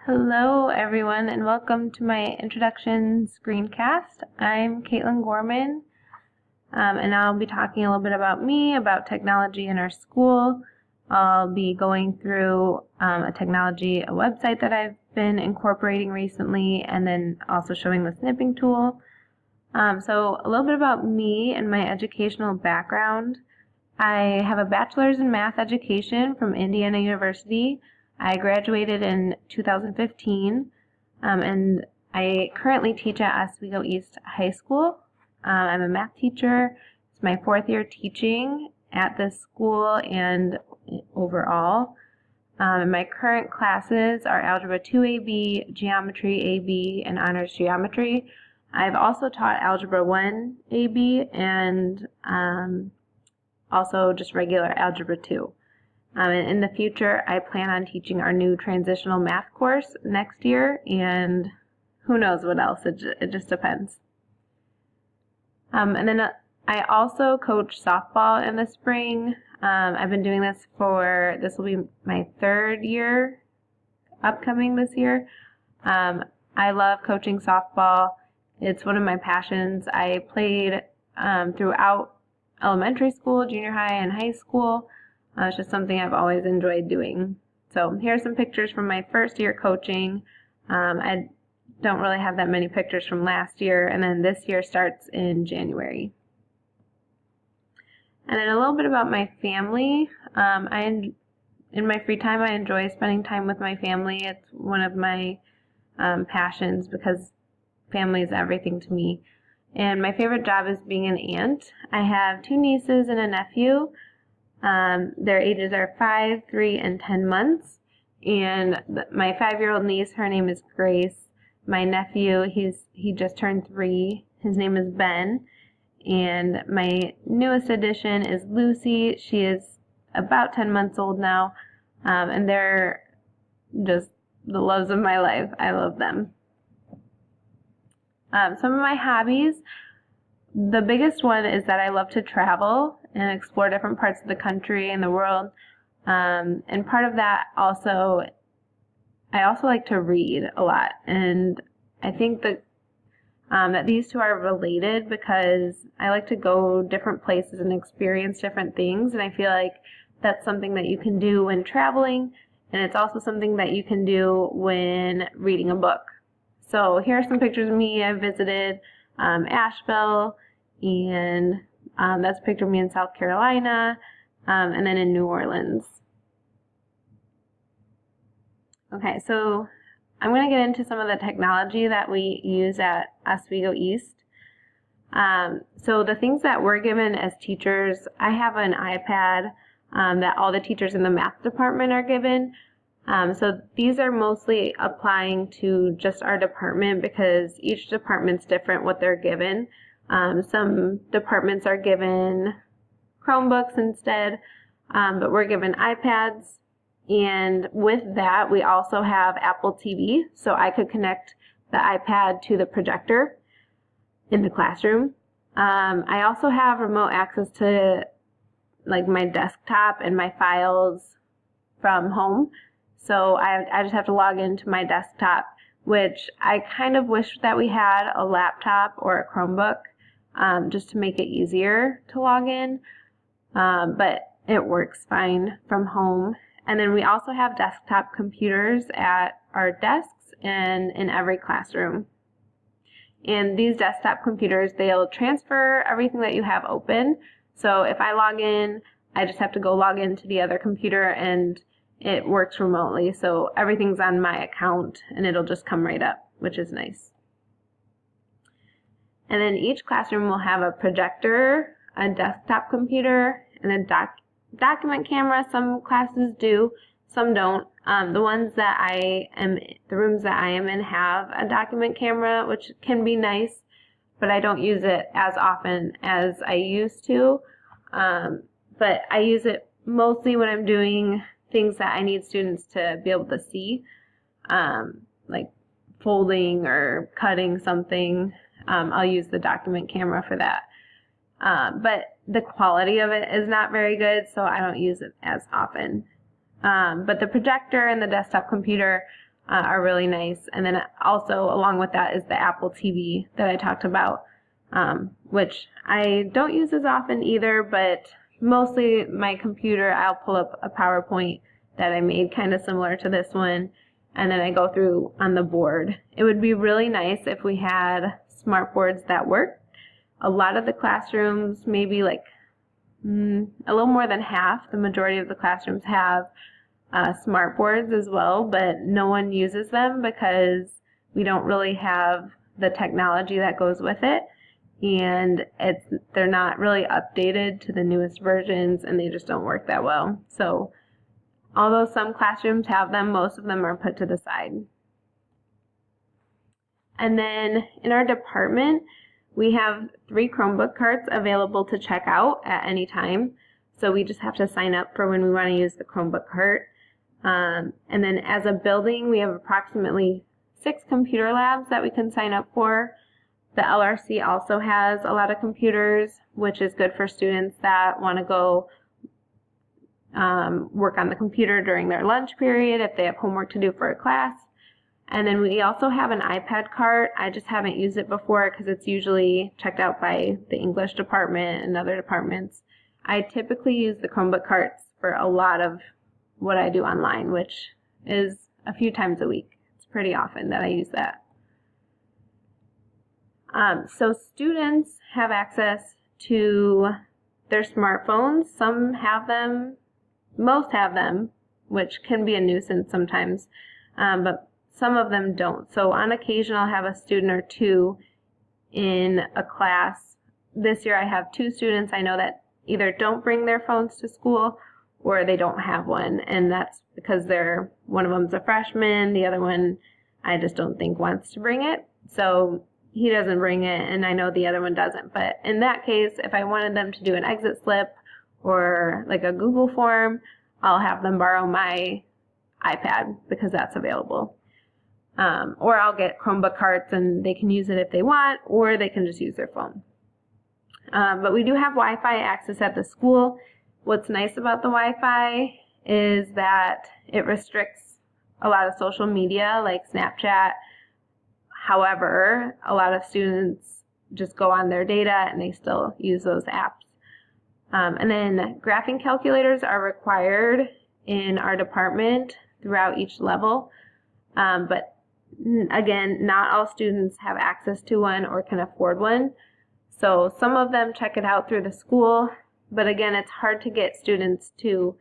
Hello, everyone, and welcome to my Introduction Screencast. I'm Caitlin Gorman, and I'll be talking a little bit about me, about technology in our school. I'll be going through a website that I've been incorporating recently, and then also showing the snipping tool. So a little bit about me and my educational background. I have a bachelor's in math education from Indiana University. I graduated in 2015, and I currently teach at Oswego East High School. I'm a math teacher. It's my fourth year teaching at this school and overall. My current classes are Algebra 2 AB, Geometry AB, and Honors Geometry. I've also taught Algebra 1 AB and also just regular Algebra 2. And in the future, I plan on teaching our new transitional math course next year, and who knows what else, it just depends. And then I also coach softball in the spring. I've been doing this this will be my third year upcoming this year. I love coaching softball. It's one of my passions. I played throughout elementary school, junior high, and high school. It's just something I've always enjoyed doing. So here's some pictures from my first year coaching. I don't really have that many pictures from last year, and then this year starts in January. And then a little bit about my family. In my free time, I enjoy spending time with my family. It's one of my passions because family is everything to me. And my favorite job is being an aunt. I have 2 nieces and a nephew. Their ages are 5, 3, and 10 months. And my 5-year-old niece, her name is Grace. My nephew, he just turned 3. His name is Ben. And my newest addition is Lucy. She is about 10 months old now. And they're just the loves of my life. I love them. Some of my hobbies, the biggest one is that I love to travel and explore different parts of the country and the world. And part of that also, I also like to read a lot. And I think that these two are related because I like to go different places and experience different things. And I feel like that's something that you can do when traveling. And it's also something that you can do when reading a book. So here are some pictures of me. I visited Asheville, and that's a picture of me in South Carolina, and then in New Orleans. Okay, so I'm going to get into some of the technology that we use at Oswego East. So the things that we're given as teachers, I have an iPad that all the teachers in the math department are given. So these are mostly applying to just our department because each department's different what they're given. Some departments are given Chromebooks instead, but we're given iPads. And with that, we also have Apple TV, so I could connect the iPad to the projector in the classroom. I also have remote access to like my desktop and my files from home. So I just have to log into my desktop, which I kind of wish that we had a laptop or a Chromebook just to make it easier to log in, but it works fine from home. And then we also have desktop computers at our desks and in every classroom. And these desktop computers, they'll transfer everything that you have open. So if I log in, I just have to go log into the other computer and it works remotely, so everything's on my account and it'll just come right up, which is nice. And then each classroom will have a projector, a desktop computer, and a document camera. Some classes do, some don't. The rooms that I am in have a document camera, which can be nice, but I don't use it as often as I used to. But I use it mostly when I'm doing things that I need students to be able to see, like folding or cutting something. I'll use the document camera for that. But the quality of it is not very good, so I don't use it as often. But the projector and the desktop computer, are really nice. And then also along with that is the Apple TV that I talked about, which I don't use as often either, but mostly my computer, I'll pull up a PowerPoint that I made kind of similar to this one, and then I go through on the board. It would be really nice if we had smart boards that work. A lot of the classrooms, maybe like a little more than half, the majority of the classrooms have smart boards as well, but no one uses them because we don't really have the technology that goes with it, and they're not really updated to the newest versions, and they just don't work that well. So although some classrooms have them, most of them are put to the side. And then in our department, we have 3 Chromebook carts available to check out at any time. So we just have to sign up for when we want to use the Chromebook cart. And then as a building, we have approximately 6 computer labs that we can sign up for. The LRC also has a lot of computers, which is good for students that want to go work on the computer during their lunch period if they have homework to do for a class. And then we also have an iPad cart. I just haven't used it before because it's usually checked out by the English department and other departments. I typically use the Chromebook carts for a lot of what I do online, which is a few times a week. It's pretty often that I use that. So students have access to their smartphones. Some have them, most have them, which can be a nuisance sometimes, but some of them don't. So on occasion I'll have a student or 2 in a class. This year I have 2 students I know that either don't bring their phones to school or they don't have one, and that's because one of them's a freshman, the other one I just don't think wants to bring it. So he doesn't bring it, and I know the other one doesn't. But in that case, if I wanted them to do an exit slip or like a Google form, I'll have them borrow my iPad because that's available. Or I'll get Chromebook carts and they can use it if they want, or they can just use their phone. But we do have Wi-Fi access at the school. What's nice about the Wi-Fi is that it restricts a lot of social media like Snapchat. However, a lot of students just go on their data and they still use those apps. And then graphing calculators are required in our department throughout each level. But again, not all students have access to one or can afford one. So some of them check it out through the school, but again, it's hard to get students to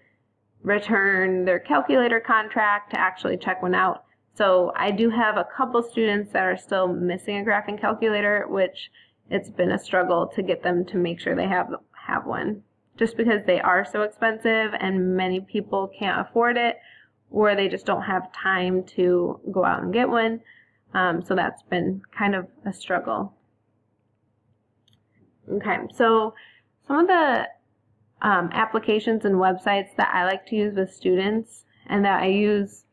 return their calculator contract to actually check one out. So I do have a couple students that are still missing a graphing calculator, which it's been a struggle to get them to make sure they have one, just because they are so expensive and many people can't afford it, or they just don't have time to go out and get one. So that's been kind of a struggle. Okay, so some of the applications and websites that I like to use with students and that I use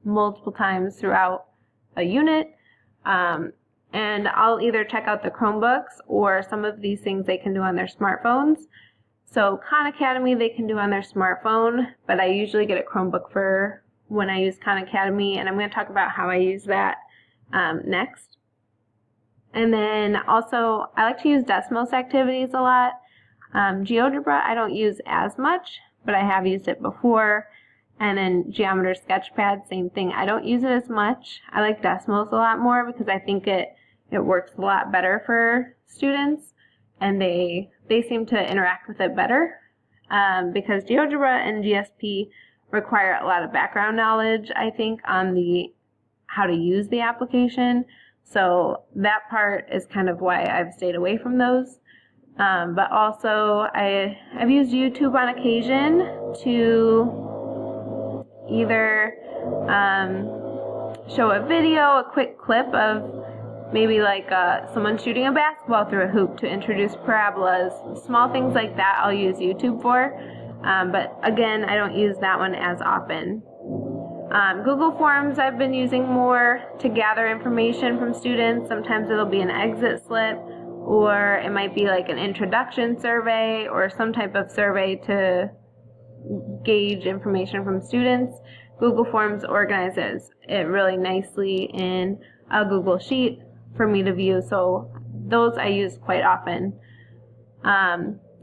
multiple times throughout a unit, and I'll either check out the Chromebooks or some of these things they can do on their smartphones. So Khan Academy they can do on their smartphone, but I usually get a Chromebook for when I use Khan Academy, and I'm going to talk about how I use that next. And then also I like to use Desmos activities a lot. GeoGebra I don't use as much, but I have used it before. And then Geometer Sketchpad, same thing. I don't use it as much. I like Desmos a lot more because I think it works a lot better for students, and they seem to interact with it better because GeoGebra and GSP require a lot of background knowledge, I think, on how to use the application. So that part is kind of why I've stayed away from those. But also I've used YouTube on occasion to either show a video, a quick clip of maybe like someone shooting a basketball through a hoop to introduce parabolas, small things like that I'll use YouTube for. But again, I don't use that one as often. Google Forms I've been using more to gather information from students. Sometimes it'll be an exit slip, or it might be like an introduction survey or some type of survey to gauge information from students. Google Forms organizes it really nicely in a Google Sheet for me to view, so those I use quite often.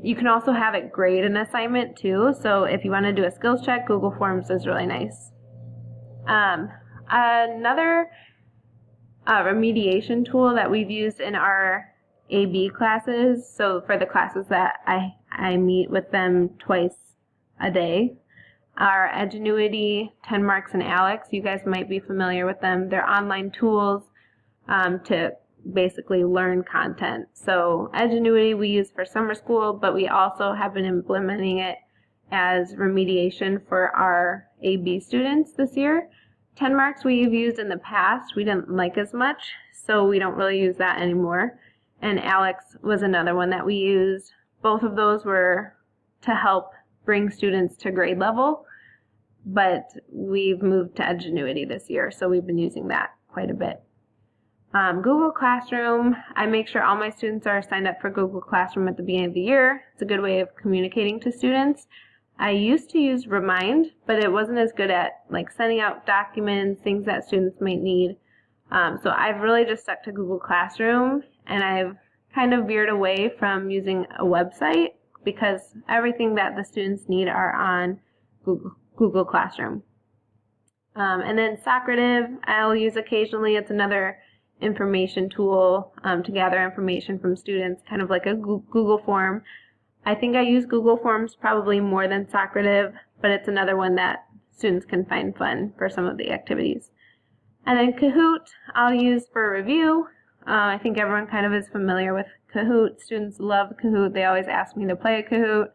You can also have it grade an assignment too, so if you want to do a skills check, Google Forms is really nice. Another remediation tool that we've used in our AB classes, so for the classes that I meet with them twice a day, are Edgenuity, 10 Marks, and Alex. You guys might be familiar with them. They're online tools to basically learn content. So Edgenuity we use for summer school, but we also have been implementing it as remediation for our AB students this year. 10 Marks we've used in the past. We didn't like as much, so we don't really use that anymore. And Alex was another one that we used. Both of those were to help bring students to grade level, but we've moved to Edgenuity this year, so we've been using that quite a bit. Google Classroom, I make sure all my students are signed up for Google Classroom at the beginning of the year. It's a good way of communicating to students. I used to use Remind, but it wasn't as good at like sending out documents, things that students might need. So I've really just stuck to Google Classroom, and I've kind of veered away from using a website because everything that the students need are on Google Classroom. And then Socrative, I'll use occasionally. It's another information tool to gather information from students, kind of like a Google form. I think I use Google Forms probably more than Socrative, but it's another one that students can find fun for some of the activities. And then Kahoot, I'll use for review. I think everyone kind of is familiar with Kahoot. Students love Kahoot. They always ask me to play a Kahoot,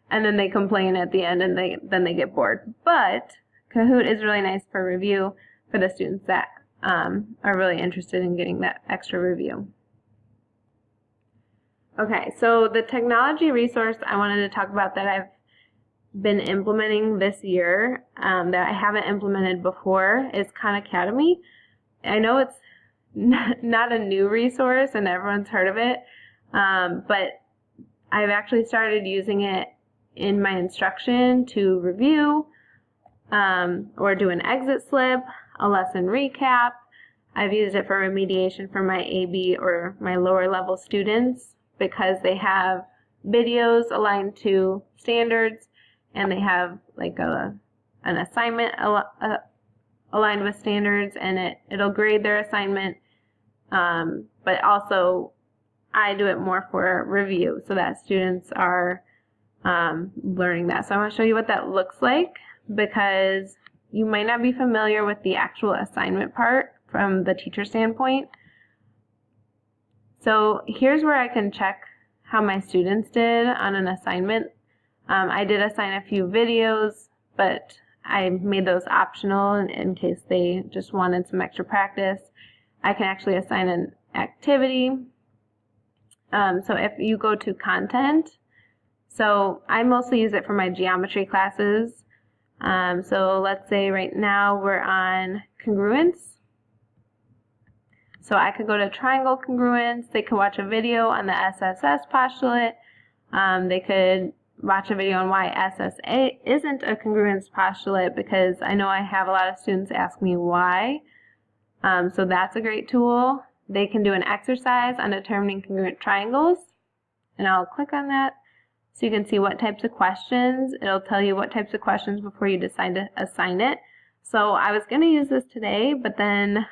and then they complain at the end, and then they get bored. But Kahoot is really nice for review for the students that are really interested in getting that extra review. Okay, so the technology resource I wanted to talk about that I've been implementing this year that I haven't implemented before is Khan Academy. I know it's not a new resource and everyone's heard of it, but I've actually started using it in my instruction to review or do an exit slip, a lesson recap. I've used it for remediation for my AB or my lower level students because they have videos aligned to standards and they have like an assignment aligned with standards, and it'll grade their assignment, but also I do it more for review so that students are learning that. So I want to show you what that looks like because you might not be familiar with the actual assignment part from the teacher standpoint. So here's where I can check how my students did on an assignment. I did assign a few videos, but I made those optional in case they just wanted some extra practice. I can actually assign an activity. So if you go to content, so I mostly use it for my geometry classes. So let's say right now we're on congruence. So I could go to triangle congruence. They could watch a video on the SSS postulate. They could watch a video on why SSA isn't a congruence postulate because I know I have a lot of students ask me why. So that's a great tool. They can do an exercise on determining congruent triangles, and I'll click on that so you can see what types of questions. It'll tell you what types of questions before you decide to assign it. So I was going to use this today, but then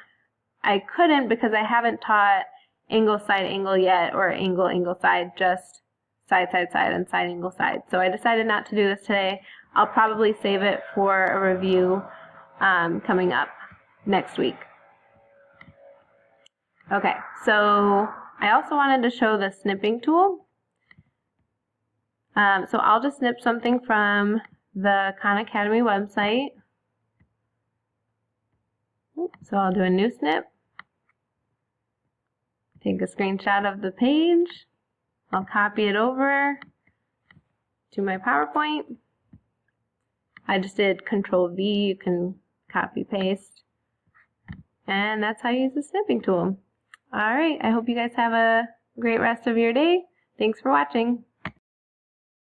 I couldn't because I haven't taught angle, side, angle yet, or angle, angle, side, just side, side, side, and side, angle, side. So I decided not to do this today. I'll probably save it for a review coming up next week. Okay, so I also wanted to show the snipping tool. So I'll just snip something from the Khan Academy website. So I'll do a new snip. Take a screenshot of the page. I'll copy it over to my PowerPoint. I just did Control V. You can copy paste. And that's how you use the snipping tool. All right, I hope you guys have a great rest of your day. Thanks for watching.